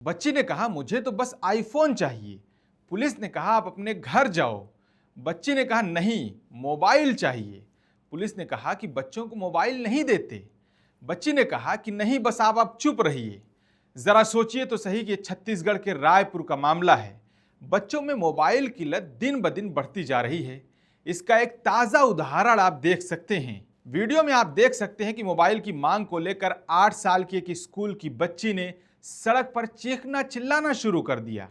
बच्ची ने कहा मुझे तो बस आईफोन चाहिए। पुलिस ने कहा आप अपने घर जाओ। बच्ची ने कहा नहीं, मोबाइल चाहिए। पुलिस ने कहा कि बच्चों को मोबाइल नहीं देते। बच्ची ने कहा कि नहीं, बस आप चुप रहिए। जरा सोचिए तो सही कि छत्तीसगढ़ के रायपुर का मामला है। बच्चों में मोबाइल की लत दिन ब दिन बढ़ती जा रही है। इसका एक ताजा उदाहरण आप देख सकते हैं। वीडियो में आप देख सकते हैं कि मोबाइल की मांग को लेकर 8 साल की एक स्कूल की बच्ची ने सड़क पर चीखना चिल्लाना शुरू कर दिया।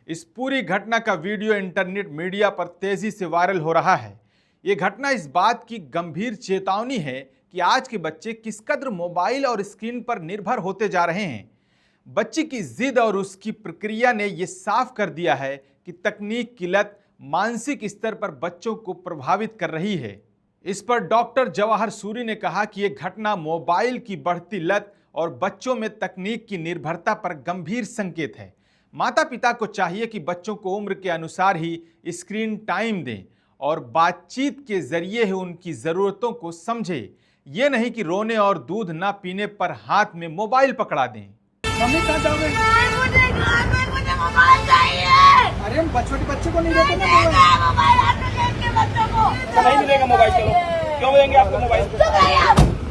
इस पूरी घटना का वीडियो इंटरनेट मीडिया पर तेजी से वायरल हो रहा है। ये घटना इस बात की गंभीर चेतावनी है कि आज के बच्चे किस कदर मोबाइल और स्क्रीन पर निर्भर होते जा रहे हैं। बच्ची की जिद और उसकी प्रक्रिया ने यह साफ कर दिया है कि तकनीक की लत मानसिक स्तर पर बच्चों को प्रभावित कर रही है। इस पर डॉक्टर जवाहर सूरी ने कहा कि यह घटना मोबाइल की बढ़ती लत और बच्चों में तकनीक की निर्भरता पर गंभीर संकेत है। माता पिता को चाहिए कि बच्चों को उम्र के अनुसार ही स्क्रीन टाइम दें और बातचीत के जरिए ही उनकी ज़रूरतों को समझें। ये नहीं कि रोने और दूध ना पीने पर हाथ में मोबाइल पकड़ा दें। मम्मी कहाँ जाओगे? मुझे मोबाइल चाहिए। अरे हम छोटे बच्चे को नहीं देते ना मोबाइल आपने देख के बच्चों को। नहीं मिलेगा मोबाइल। चलो, क्यों देंगे आपको मोबाइल?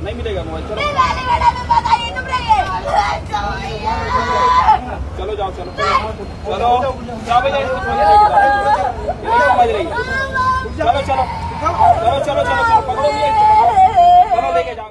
नहीं मिलेगा मोबाइल। चलो चलो जाओ, चलो चलो जाओ भैया, समझ रही है। चलो चलो चलो चलो चलो चलो पकड़ो, चलो लेके जाओ।